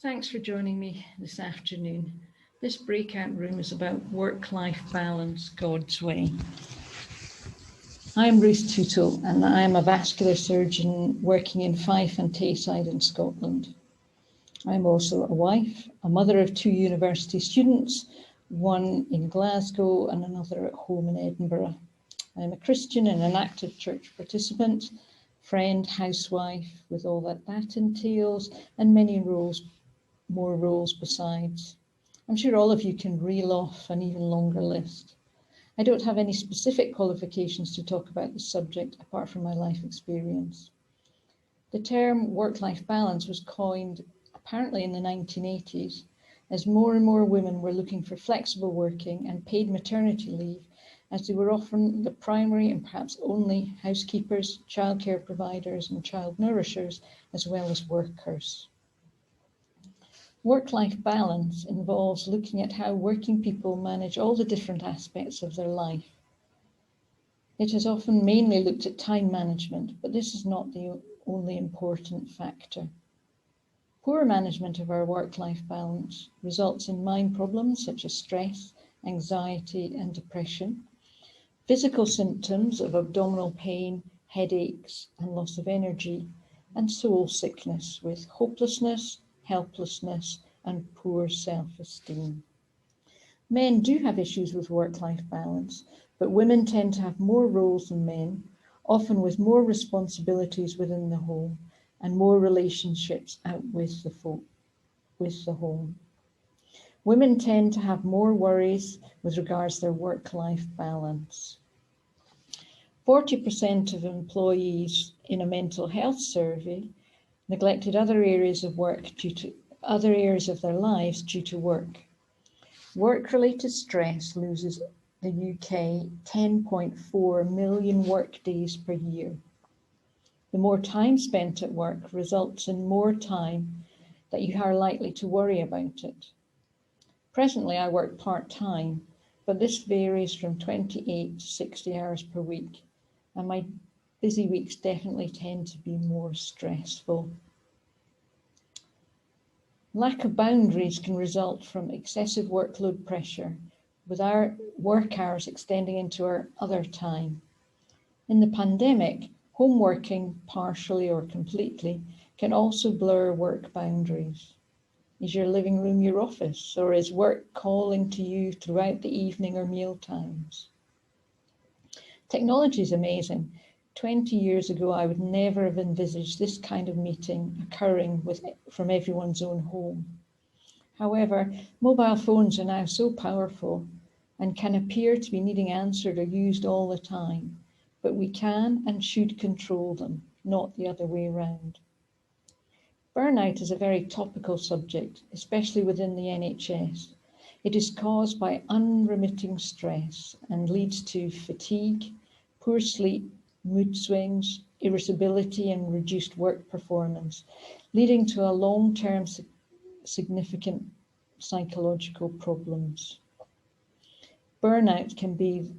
Thanks for joining me this afternoon. This breakout room is about work-life balance, God's way. I'm Ruth Tootill and I am a vascular surgeon working in Fife and Tayside in Scotland. I'm also a wife, a mother of 2 university students, one in Glasgow and another at home in Edinburgh. I'm a Christian and an active church participant, friend, housewife, with all that entails, and many more roles besides. I'm sure all of you can reel off an even longer list. I don't have any specific qualifications to talk about this subject apart from my life experience. The term work-life balance was coined apparently in the 1980s as more and more women were looking for flexible working and paid maternity leave, as they were often the primary and perhaps only housekeepers, childcare providers and child nourishers, as well as workers. Work-life balance involves looking at how working people manage all the different aspects of their life. It has often mainly looked at time management, but this is not the only important factor. Poor management of our work-life balance results in mind problems such as stress, anxiety and depression, physical symptoms of abdominal pain, headaches and loss of energy, and soul sickness with hopelessness, helplessness and poor self-esteem. Men do have issues with work-life balance, but women tend to have more roles than men, often with more responsibilities within the home and more relationships out with the home. Women tend to have more worries with regards to their work-life balance. 40% of employees in a mental health survey neglected other areas of their lives due to work. Work-related stress loses the UK 10.4 million work days per year. The more time spent at work results in more time that you are likely to worry about it. Presently, I work part-time, but this varies from 28 to 60 hours per week, and my busy weeks definitely tend to be more stressful. Lack of boundaries can result from excessive workload pressure, with our work hours extending into our other time. In the pandemic, home working, partially or completely, can also blur work boundaries. Is your living room your office, or is work calling to you throughout the evening or meal times? Technology is amazing. 20 years ago, I would never have envisaged this kind of meeting occurring from everyone's own home. However, mobile phones are now so powerful and can appear to be needing answered or used all the time, but we can and should control them, not the other way around. Burnout is a very topical subject, especially within the NHS. It is caused by unremitting stress and leads to fatigue, poor sleep, mood swings, irritability and reduced work performance, leading to a long-term significant psychological problems. Burnout can be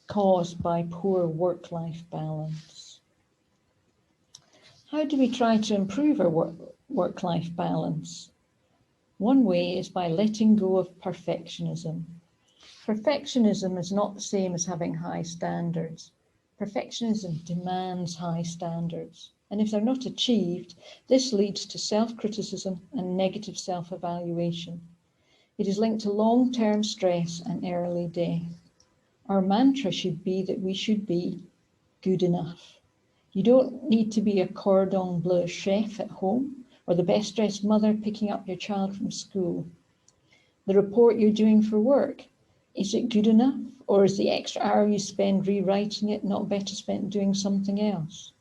caused by poor work-life balance. How do we try to improve our work-life balance? One way is by letting go of perfectionism. Perfectionism is not the same as having high standards. Perfectionism demands high standards, and if they're not achieved, this leads to self-criticism and negative self-evaluation. It is linked to long-term stress and early death. Our mantra should be that we should be good enough. You don't need to be a cordon bleu chef at home or the best-dressed mother picking up your child from school. The report you're doing for work, is it good enough? Or is the extra hour you spend rewriting it not better spent doing something else?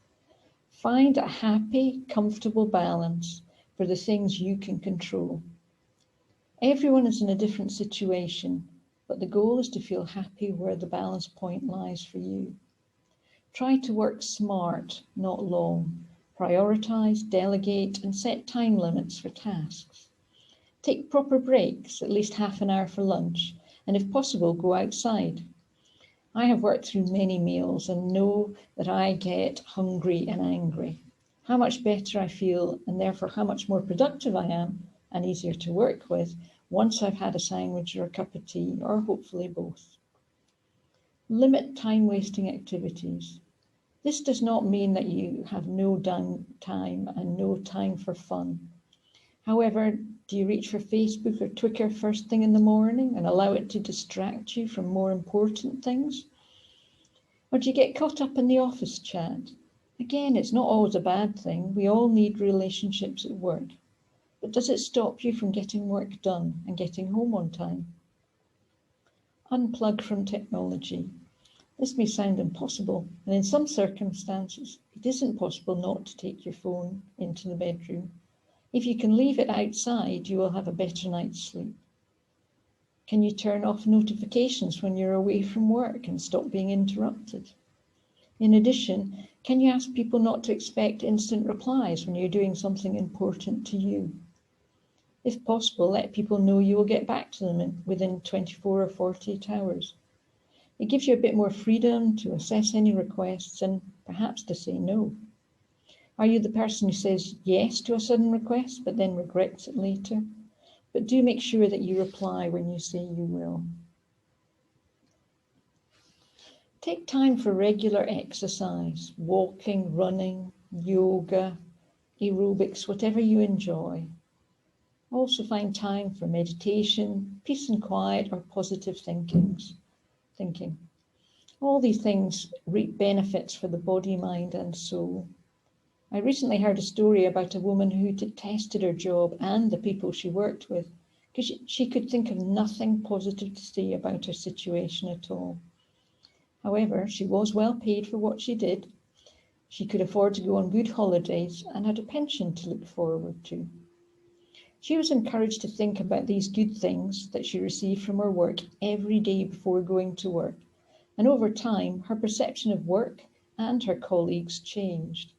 Find a happy, comfortable balance for the things you can control. Everyone is in a different situation, but the goal is to feel happy where the balance point lies for you. Try to work smart, not long. Prioritize, delegate, and set time limits for tasks. Take proper breaks, at least half an hour for lunch, and if possible, go outside. I have worked through many meals and know that I get hungry and angry. how much better I feel, and therefore how much more productive I am and easier to work with once I've had a sandwich or a cup of tea, or hopefully both. Limit time-wasting activities. This does not mean that you have no downtime and no time for fun. However, do you reach for Facebook or Twitter first thing in the morning and allow it to distract you from more important things? Or do you get caught up in the office chat? Again, it's not always a bad thing. We all need relationships at work. But does it stop you from getting work done and getting home on time? Unplug from technology. This may sound impossible, and in some circumstances, it isn't possible not to take your phone into the bedroom. If you can leave it outside, you will have a better night's sleep. Can you turn off notifications when you're away from work and stop being interrupted? In addition, can you ask people not to expect instant replies when you're doing something important to you? If possible, let people know you will get back to them within 24 or 48 hours. It gives you a bit more freedom to assess any requests and perhaps to say no. Are you the person who says yes to a sudden request but then regrets it later? But do make sure that you reply when you say you will. Take time for regular exercise, walking, running, yoga, aerobics, whatever you enjoy. Also find time for meditation, peace and quiet, or positive thinking. All these things reap benefits for the body, mind, and soul. I recently heard a story about a woman who detested her job and the people she worked with because she could think of nothing positive to say about her situation at all. However, she was well paid for what she did. She could afford to go on good holidays and had a pension to look forward to. She was encouraged to think about these good things that she received from her work every day before going to work. And over time, her perception of work and her colleagues changed.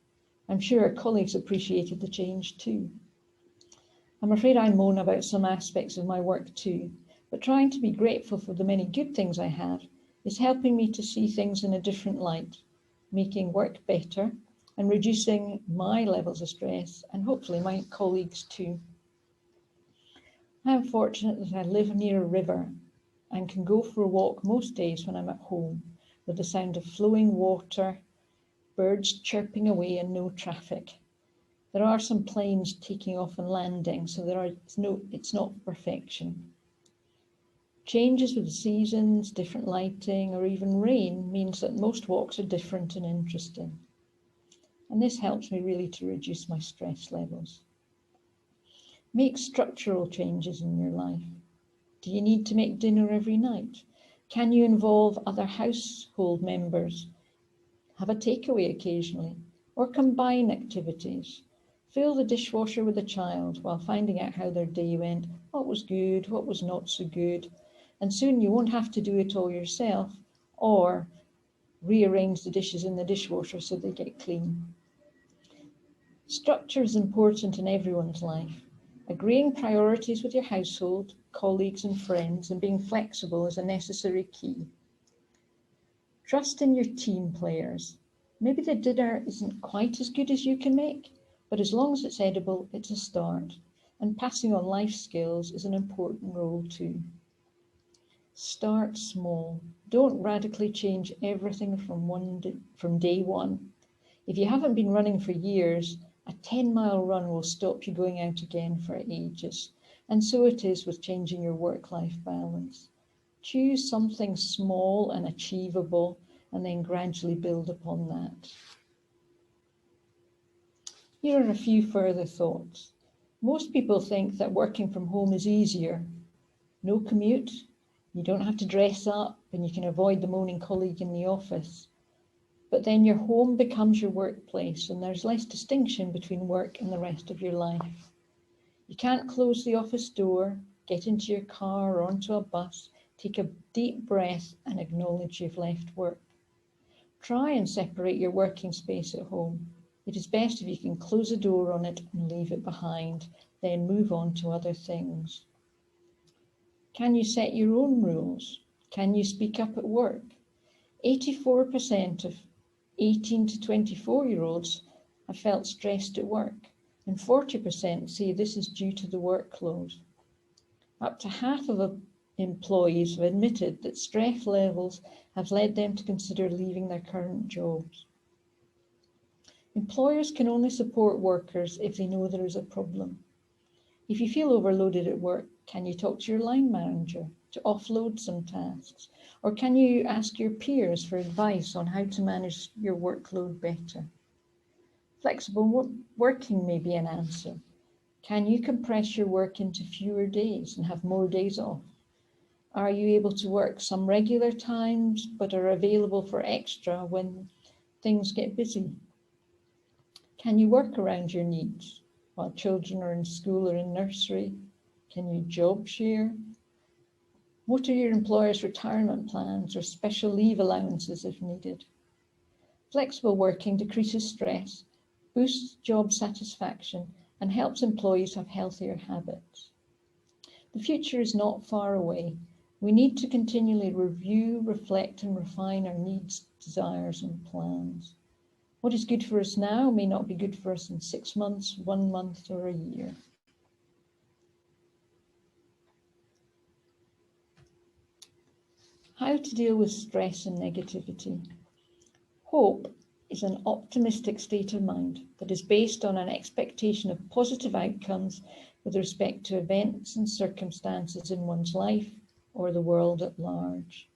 I'm sure her colleagues appreciated the change too. I'm afraid I moan about some aspects of my work too, but trying to be grateful for the many good things I have is helping me to see things in a different light, making work better and reducing my levels of stress and hopefully my colleagues too. I'm fortunate that I live near a river and can go for a walk most days when I'm at home with the sound of flowing water, birds chirping away and no traffic. There are some planes taking off and landing, so it's not perfection. Changes with the seasons, different lighting, or even rain means that most walks are different and interesting. And this helps me really to reduce my stress levels. Make structural changes in your life. Do you need to make dinner every night? Can you involve other household members? Have a takeaway occasionally, or combine activities. Fill the dishwasher with a child while finding out how their day went, what was good, what was not so good, and soon you won't have to do it all yourself or rearrange the dishes in the dishwasher so they get clean. Structure is important in everyone's life. Agreeing priorities with your household, colleagues and friends, and being flexible is a necessary key. Trust in your team players. Maybe the dinner isn't quite as good as you can make, but as long as it's edible, it's a start. And passing on life skills is an important role too. Start small. Don't radically change everything from day one. If you haven't been running for years, a 10-mile run will stop you going out again for ages. And so it is with changing your work-life balance. Choose something small and achievable, and then gradually build upon that. Here are a few further thoughts. Most people think that working from home is easier. No commute, you don't have to dress up, and you can avoid the moaning colleague in the office. But then your home becomes your workplace, and there's less distinction between work and the rest of your life. You can't close the office door, get into your car or onto a bus, take a deep breath and acknowledge you've left work. Try and separate your working space at home. It is best if you can close the door on it and leave it behind, then move on to other things. Can you set your own rules? Can you speak up at work? 84% of 18 to 24-year-olds have felt stressed at work, and 40% say this is due to the workload. Up to half of employees have admitted that stress levels have led them to consider leaving their current jobs. Employers can only support workers if they know there is a problem. If you feel overloaded at work, can you talk to your line manager to offload some tasks? Or can you ask your peers for advice on how to manage your workload better? Flexible working may be an answer. Can you compress your work into fewer days and have more days off? Are you able to work some regular times but are available for extra when things get busy? Can you work around your needs while children are in school or in nursery? Can you job share? What are your employer's retirement plans or special leave allowances if needed? Flexible working decreases stress, boosts job satisfaction, and helps employees have healthier habits. The future is not far away. We need to continually review, reflect, and refine our needs, desires, and plans. What is good for us now may not be good for us in 6 months, 1 month, or a year. How to deal with stress and negativity. Hope is an optimistic state of mind that is based on an expectation of positive outcomes with respect to events and circumstances in one's life or the world at large.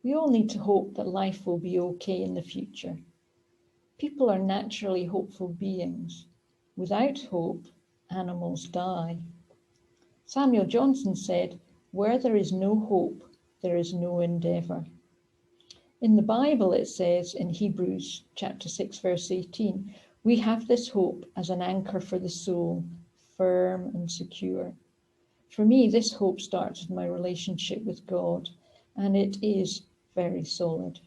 We all need to hope that life will be okay in the future. People are naturally hopeful beings. Without hope, animals die. Samuel Johnson said, "Where there is no hope, there is no endeavour." In the Bible, it says in Hebrews chapter 6, verse 18, we have this hope as an anchor for the soul, firm and secure. For me, this hope starts with my relationship with God, and it is very solid.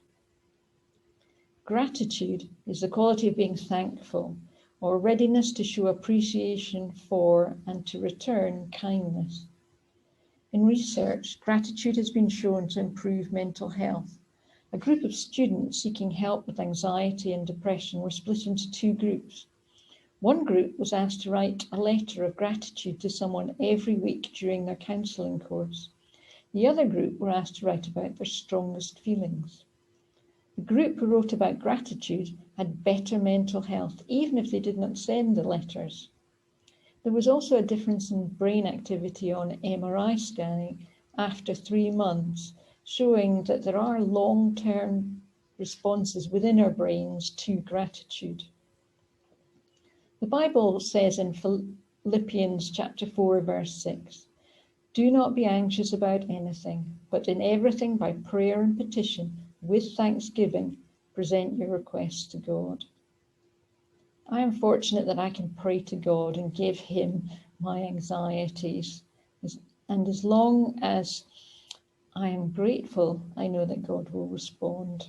Gratitude is the quality of being thankful, or readiness to show appreciation for and to return kindness. In research, gratitude has been shown to improve mental health. A group of students seeking help with anxiety and depression were split into 2 groups. One group was asked to write a letter of gratitude to someone every week during their counselling course. The other group were asked to write about their strongest feelings. The group who wrote about gratitude had better mental health, even if they did not send the letters. There was also a difference in brain activity on MRI scanning after 3 months, showing that there are long-term responses within our brains to gratitude. The Bible says in Philippians chapter 4, verse 6, "Do not be anxious about anything, but in everything by prayer and petition, with thanksgiving, present your requests to God." I am fortunate that I can pray to God and give him my anxieties. And as long as I am grateful, I know that God will respond.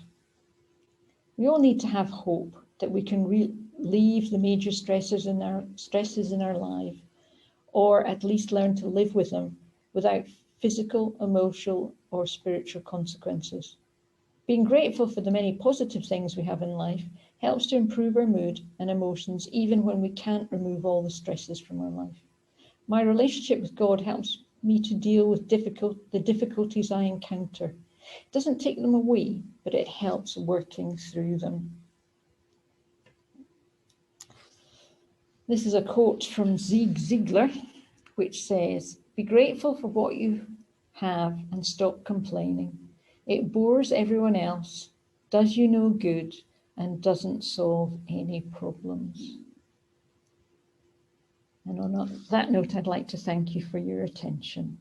We all need to have hope that we can relieve the major stresses in our life, or at least learn to live with them without physical, emotional, or spiritual consequences. Being grateful for the many positive things we have in life helps to improve our mood and emotions, even when we can't remove all the stresses from our life. My relationship with God helps me to deal with the difficulties I encounter. It doesn't take them away, but it helps working through them. This is a quote from Zig Ziglar, which says, "Be grateful for what you have and stop complaining. It bores everyone else, does you no good, and doesn't solve any problems." And on that note, I'd like to thank you for your attention.